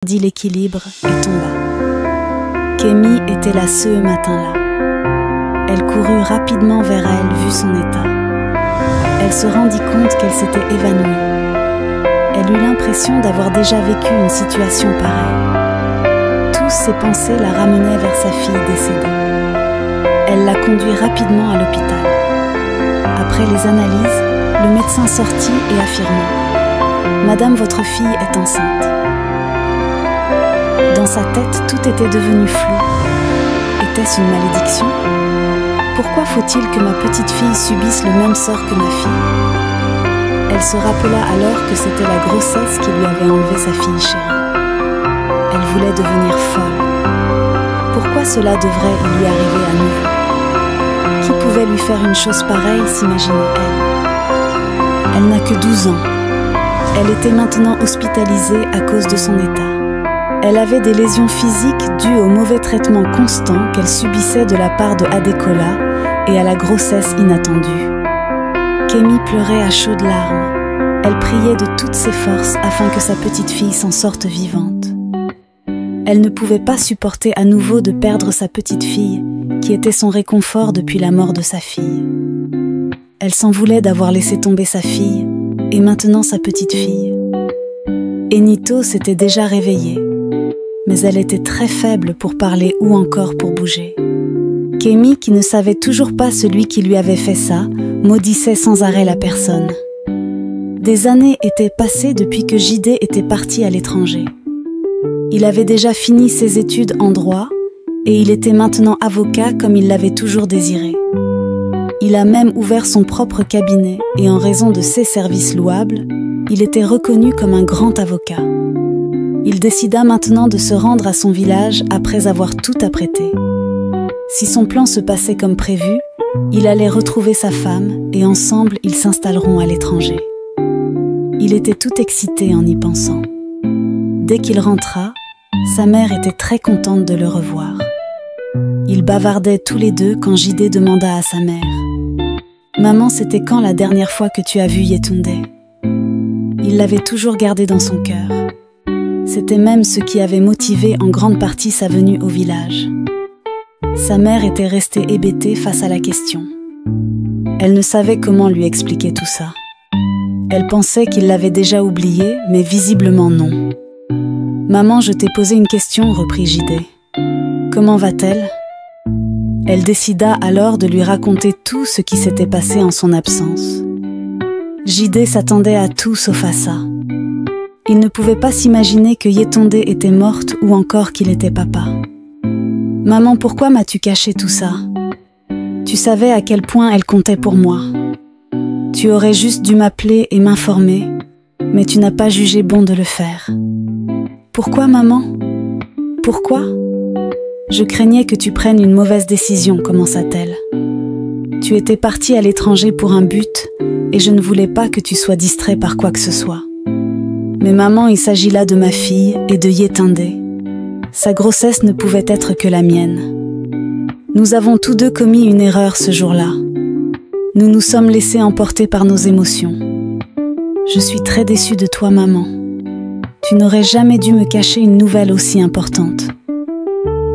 Dit l'équilibre et tomba. Kémy était là ce matin-là. Elle courut rapidement vers elle, vu son état. Elle se rendit compte qu'elle s'était évanouie. Elle eut l'impression d'avoir déjà vécu une situation pareille. Tous ses pensées la ramenaient vers sa fille décédée. Elle la conduit rapidement à l'hôpital. Après les analyses, le médecin sortit et affirma : « Madame, votre fille est enceinte. » Dans sa tête, tout était devenu flou. Était-ce une malédiction? Pourquoi faut-il que ma petite fille subisse le même sort que ma fille? Elle se rappela alors que c'était la grossesse qui lui avait enlevé sa fille chérie. Elle voulait devenir folle. Pourquoi cela devrait lui arriver à nouveau? Qui pouvait lui faire une chose pareille, s'imaginait-elle? Elle n'a que 12 ans. Elle était maintenant hospitalisée à cause de son état. Elle avait des lésions physiques dues au mauvais traitement constant qu'elle subissait de la part de Adekola et à la grossesse inattendue. Kémy pleurait à chaudes larmes. Elle priait de toutes ses forces afin que sa petite fille s'en sorte vivante. Elle ne pouvait pas supporter à nouveau de perdre sa petite fille, qui était son réconfort depuis la mort de sa fille. Elle s'en voulait d'avoir laissé tomber sa fille, et maintenant sa petite fille. Enito s'était déjà réveillée, mais elle était très faible pour parler ou encore pour bouger. Kémy, qui ne savait toujours pas celui qui lui avait fait ça, maudissait sans arrêt la personne. Des années étaient passées depuis que JD était parti à l'étranger. Il avait déjà fini ses études en droit et il était maintenant avocat comme il l'avait toujours désiré. Il a même ouvert son propre cabinet et en raison de ses services louables, il était reconnu comme un grand avocat. Il décida maintenant de se rendre à son village après avoir tout apprêté. Si son plan se passait comme prévu, il allait retrouver sa femme et ensemble ils s'installeront à l'étranger. Il était tout excité en y pensant. Dès qu'il rentra, sa mère était très contente de le revoir. Ils bavardaient tous les deux quand JD demanda à sa mère : « Maman, c'était quand la dernière fois que tu as vu Yetunde ?» Il l'avait toujours gardé dans son cœur. C'était même ce qui avait motivé en grande partie sa venue au village. Sa mère était restée hébétée face à la question. Elle ne savait comment lui expliquer tout ça. Elle pensait qu'il l'avait déjà oublié, mais visiblement non. « Maman, je t'ai posé une question, reprit JD. Comment va-t-elle » Elle décida alors de lui raconter tout ce qui s'était passé en son absence. JD s'attendait à tout sauf à ça. Il ne pouvait pas s'imaginer que Yetunde était morte ou encore qu'il était papa. « Maman, pourquoi m'as-tu caché tout ça? Tu savais à quel point elle comptait pour moi. Tu aurais juste dû m'appeler et m'informer, mais tu n'as pas jugé bon de le faire. Pourquoi, maman? Pourquoi? Je craignais que tu prennes une mauvaise décision, commença-t-elle. Tu étais parti à l'étranger pour un but, et je ne voulais pas que tu sois distrait par quoi que ce soit. Mais maman, il s'agit là de ma fille et de Yetunde. Sa grossesse ne pouvait être que la mienne. Nous avons tous deux commis une erreur ce jour-là. Nous nous sommes laissés emporter par nos émotions. Je suis très déçue de toi, maman. Tu n'aurais jamais dû me cacher une nouvelle aussi importante.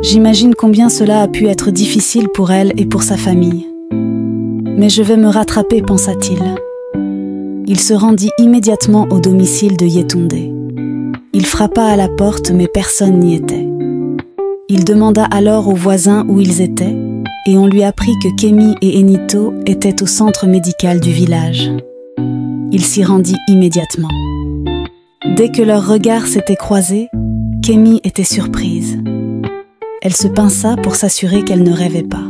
J'imagine combien cela a pu être difficile pour elle et pour sa famille. Mais je vais me rattraper, pensa-t-il. Il se rendit immédiatement au domicile de Yetunde. Il frappa à la porte, mais personne n'y était. Il demanda alors aux voisins où ils étaient, et on lui apprit que Kémy et Enito étaient au centre médical du village. Il s'y rendit immédiatement. Dès que leurs regards s'étaient croisés, Kémy était surprise. Elle se pinça pour s'assurer qu'elle ne rêvait pas.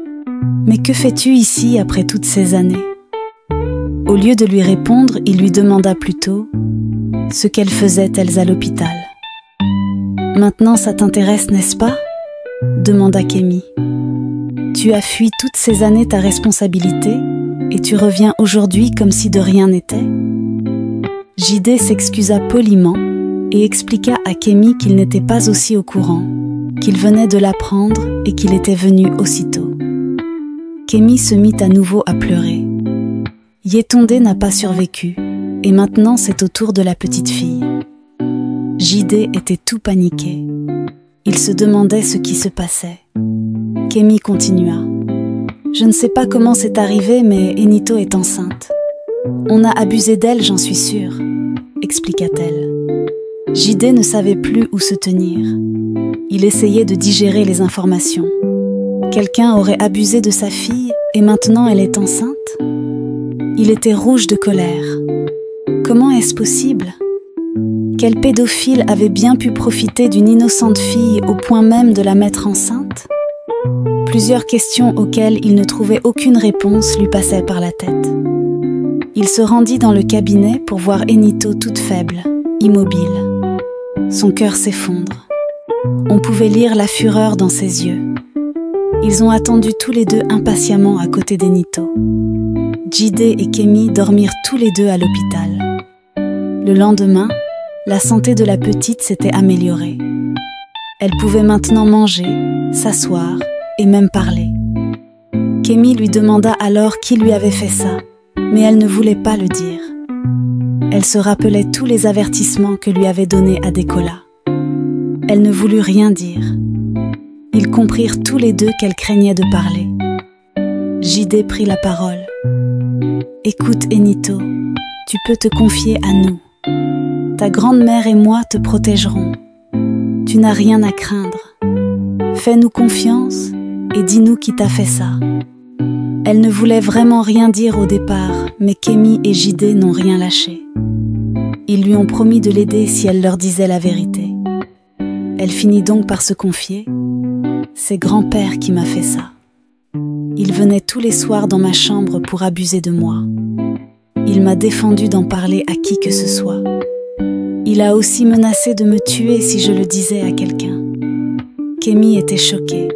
« Mais que fais-tu ici après toutes ces années ?» Au lieu de lui répondre, il lui demanda plutôt ce qu'elles faisaient-elles à l'hôpital. « Maintenant ça t'intéresse, n'est-ce pas ?» demanda Kémy. « Tu as fui toutes ces années ta responsabilité et tu reviens aujourd'hui comme si de rien n'était ?» JD s'excusa poliment et expliqua à Kémy qu'il n'était pas aussi au courant, qu'il venait de l'apprendre et qu'il était venu aussitôt. Kémy se mit à nouveau à pleurer. Yetunde n'a pas survécu, et maintenant c'est au tour de la petite fille. JD était tout paniqué. Il se demandait ce qui se passait. Kémy continua. « Je ne sais pas comment c'est arrivé, mais Enito est enceinte. On a abusé d'elle, j'en suis sûre, expliqua-t-elle. JD ne savait plus où se tenir. Il essayait de digérer les informations. Quelqu'un aurait abusé de sa fille et maintenant elle est enceinte? Il était rouge de colère. Comment est-ce possible? Quel pédophile avait bien pu profiter d'une innocente fille au point même de la mettre enceinte? Plusieurs questions auxquelles il ne trouvait aucune réponse lui passaient par la tête. Il se rendit dans le cabinet pour voir Enito toute faible, immobile. Son cœur s'effondre. On pouvait lire la fureur dans ses yeux. Ils ont attendu tous les deux impatiemment à côté d'Enito. JD et Kémy dormirent tous les deux à l'hôpital. Le lendemain, la santé de la petite s'était améliorée. Elle pouvait maintenant manger, s'asseoir et même parler. Kémy lui demanda alors qui lui avait fait ça, mais elle ne voulait pas le dire. Elle se rappelait tous les avertissements que lui avait donnés Adekola. Elle ne voulut rien dire. Ils comprirent tous les deux qu'elle craignait de parler. JD prit la parole. « Écoute, Enito, tu peux te confier à nous. Ta grande-mère et moi te protégerons. Tu n'as rien à craindre. Fais-nous confiance et dis-nous qui t'a fait ça. » Elle ne voulait vraiment rien dire au départ, mais Kémy et JD n'ont rien lâché. Ils lui ont promis de l'aider si elle leur disait la vérité. Elle finit donc par se confier. « C'est grand-père qui m'a fait ça. Il venait tous les soirs dans ma chambre pour abuser de moi. Il m'a défendu d'en parler à qui que ce soit. Il a aussi menacé de me tuer si je le disais à quelqu'un. » Kémy était choquée.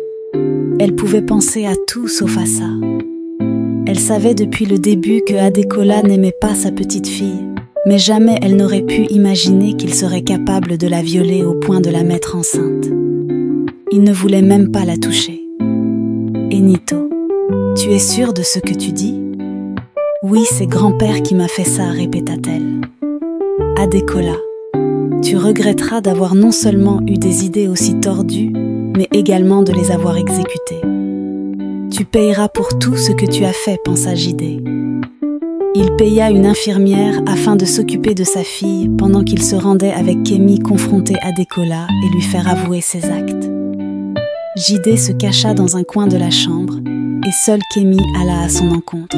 Elle pouvait penser à tout sauf à ça. Elle savait depuis le début que Adekola n'aimait pas sa petite fille, mais jamais elle n'aurait pu imaginer qu'il serait capable de la violer au point de la mettre enceinte. Il ne voulait même pas la toucher. « Enito, tu es sûre de ce que tu dis? »« Oui, c'est grand-père qui m'a fait ça, répéta-t-elle. »« Adekola, tu regretteras d'avoir non seulement eu des idées aussi tordues, mais également de les avoir exécutées. Tu payeras pour tout ce que tu as fait, pensa JD. Il paya une infirmière afin de s'occuper de sa fille pendant qu'il se rendait avec Kémy confronter Adekola et lui faire avouer ses actes. JD se cacha dans un coin de la chambre et seule Kémy alla à son encontre.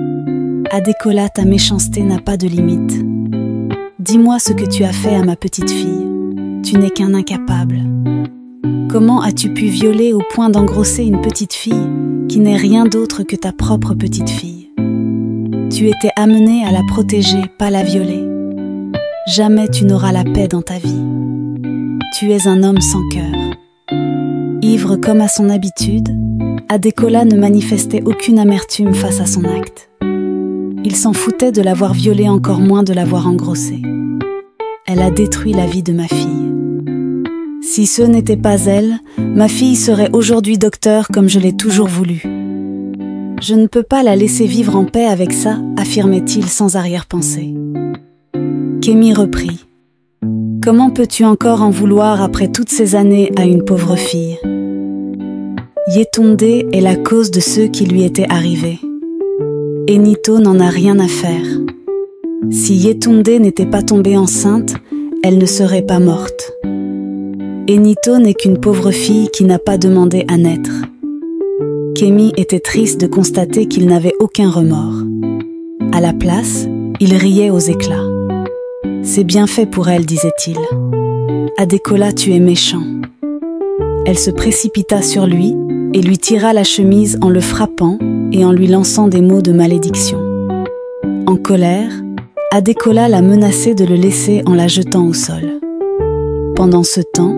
« Adekola, ta méchanceté n'a pas de limite. Dis-moi ce que tu as fait à ma petite fille. Tu n'es qu'un incapable. Comment as-tu pu violer au point d'engrosser une petite fille qui n'est rien d'autre que ta propre petite fille? Tu étais amené à la protéger, pas la violer. Jamais tu n'auras la paix dans ta vie. Tu es un homme sans cœur. » Ivre comme à son habitude, Adekola ne manifestait aucune amertume face à son acte. Il s'en foutait de l'avoir violée, encore moins de l'avoir engrossée. Elle a détruit la vie de ma fille. Si ce n'était pas elle, ma fille serait aujourd'hui docteur comme je l'ai toujours voulu. Je ne peux pas la laisser vivre en paix avec ça, affirmait-il sans arrière-pensée. Kémy reprit. Comment peux-tu encore en vouloir après toutes ces années à une pauvre fille? Yetunde est la cause de ce qui lui était arrivé. Enito n'en a rien à faire. Si Yetunde n'était pas tombée enceinte, elle ne serait pas morte. Enito n'est qu'une pauvre fille qui n'a pas demandé à naître. Kémy était triste de constater qu'il n'avait aucun remords. À la place, il riait aux éclats. « C'est bien fait pour elle, disait-il. Adekola, tu es méchant. » Elle se précipita sur lui et lui tira la chemise en le frappant et en lui lançant des mots de malédiction. En colère, Adekola l'a menacé de le laisser en la jetant au sol. Pendant ce temps,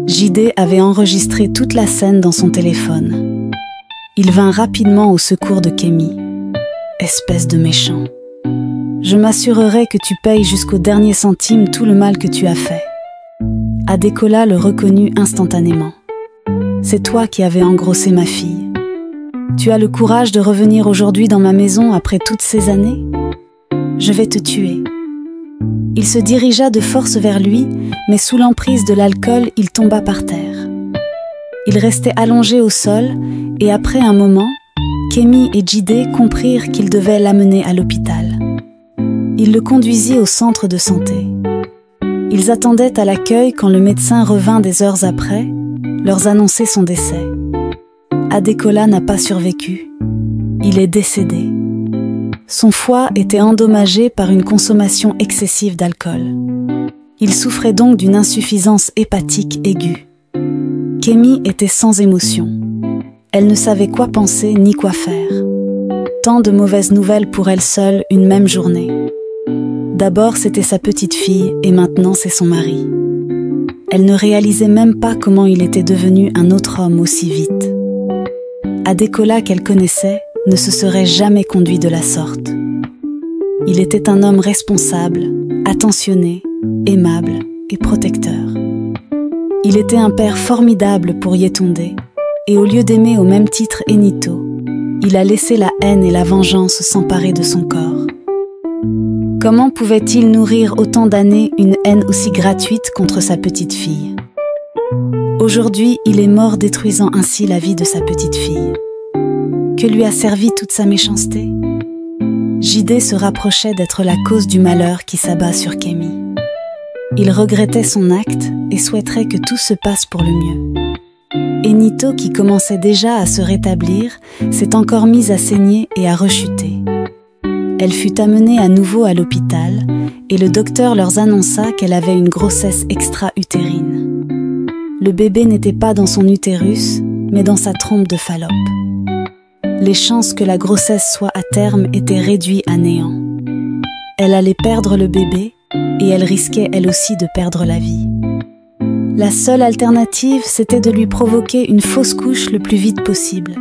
JD avait enregistré toute la scène dans son téléphone. Il vint rapidement au secours de Kémy. « Espèce de méchant. Je m'assurerai que tu payes jusqu'au dernier centime tout le mal que tu as fait. » Adekola le reconnut instantanément. « C'est toi qui avais engrossé ma fille. Tu as le courage de revenir aujourd'hui dans ma maison après toutes ces années? Je vais te tuer. » Il se dirigea de force vers lui, mais sous l'emprise de l'alcool, il tomba par terre. Il restait allongé au sol et après un moment, Kémy et Jide comprirent qu'ils devaient l'amener à l'hôpital. Il le conduisit au centre de santé. Ils attendaient à l'accueil quand le médecin revint des heures après, leur annoncer son décès. Adekola n'a pas survécu. Il est décédé. Son foie était endommagé par une consommation excessive d'alcool. Il souffrait donc d'une insuffisance hépatique aiguë. Kémy était sans émotion. Elle ne savait quoi penser ni quoi faire. Tant de mauvaises nouvelles pour elle seule une même journée. D'abord c'était sa petite fille et maintenant c'est son mari. Elle ne réalisait même pas comment il était devenu un autre homme aussi vite. Adekola qu'elle connaissait ne se serait jamais conduit de la sorte. Il était un homme responsable, attentionné, aimable et protecteur. Il était un père formidable pour Yetunde, et au lieu d'aimer au même titre Enito, il a laissé la haine et la vengeance s'emparer de son corps. Comment pouvait-il nourrir autant d'années une haine aussi gratuite contre sa petite fille? Aujourd'hui, il est mort détruisant ainsi la vie de sa petite fille. Que lui a servi toute sa méchanceté? Jide se rapprochait d'être la cause du malheur qui s'abat sur Kémy. Il regrettait son acte et souhaiterait que tout se passe pour le mieux. Enito, qui commençait déjà à se rétablir, s'est encore mise à saigner et à rechuter. Elle fut amenée à nouveau à l'hôpital et le docteur leur annonça qu'elle avait une grossesse extra-utérine. Le bébé n'était pas dans son utérus, mais dans sa trompe de Fallope. Les chances que la grossesse soit à terme étaient réduites à néant. Elle allait perdre le bébé et elle risquait elle aussi de perdre la vie. La seule alternative, c'était de lui provoquer une fausse couche le plus vite possible.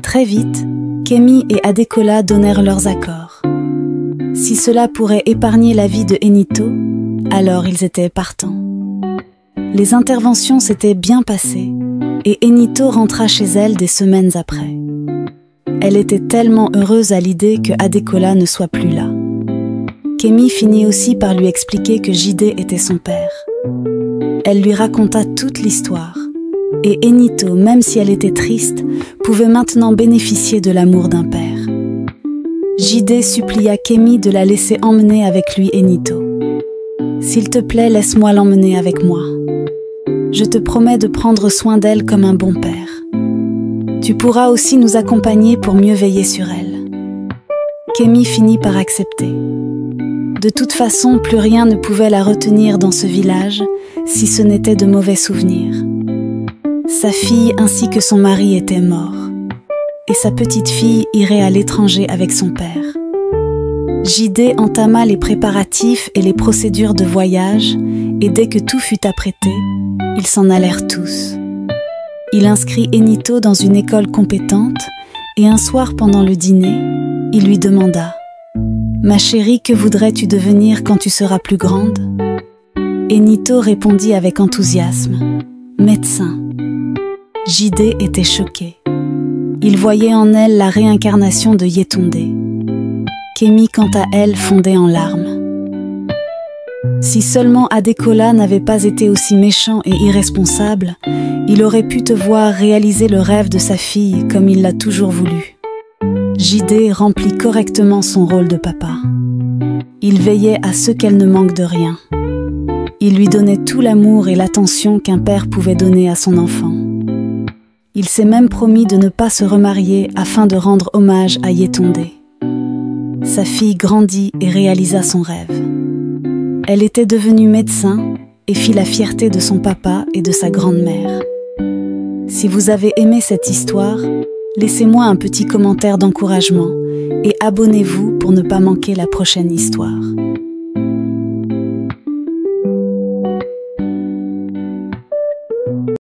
Très vite, Kémy et Adekola donnèrent leurs accords. Si cela pourrait épargner la vie de Enito, alors ils étaient partants. Les interventions s'étaient bien passées et Enito rentra chez elle des semaines après. Elle était tellement heureuse à l'idée que Adekola ne soit plus là. Kémy finit aussi par lui expliquer que Jide était son père. Elle lui raconta toute l'histoire. Et Enito, même si elle était triste, pouvait maintenant bénéficier de l'amour d'un père. Jide supplia Kémy de la laisser emmener avec lui Enito. « S'il te plaît, laisse-moi l'emmener avec moi. Je te promets de prendre soin d'elle comme un bon père. Tu pourras aussi nous accompagner pour mieux veiller sur elle. » Kémy finit par accepter. De toute façon, plus rien ne pouvait la retenir dans ce village, si ce n'était de mauvais souvenirs. Sa fille ainsi que son mari étaient morts, et sa petite fille irait à l'étranger avec son père. Jide entama les préparatifs et les procédures de voyage, et dès que tout fut apprêté, ils s'en allèrent tous. Il inscrit Enito dans une école compétente, et un soir pendant le dîner, il lui demanda « Ma chérie, que voudrais-tu devenir quand tu seras plus grande ?» Enito répondit avec enthousiasme « Médecin ». Jide était choqué. Il voyait en elle la réincarnation de Yetunde. Kémy, quant à elle, fondait en larmes. Si seulement Adekola n'avait pas été aussi méchant et irresponsable, il aurait pu te voir réaliser le rêve de sa fille comme il l'a toujours voulu. Jide remplit correctement son rôle de papa. Il veillait à ce qu'elle ne manque de rien. Il lui donnait tout l'amour et l'attention qu'un père pouvait donner à son enfant. Il s'est même promis de ne pas se remarier afin de rendre hommage à Yetunde. Sa fille grandit et réalisa son rêve. Elle était devenue médecin et fit la fierté de son papa et de sa grand-mère. Si vous avez aimé cette histoire, laissez-moi un petit commentaire d'encouragement et abonnez-vous pour ne pas manquer la prochaine histoire.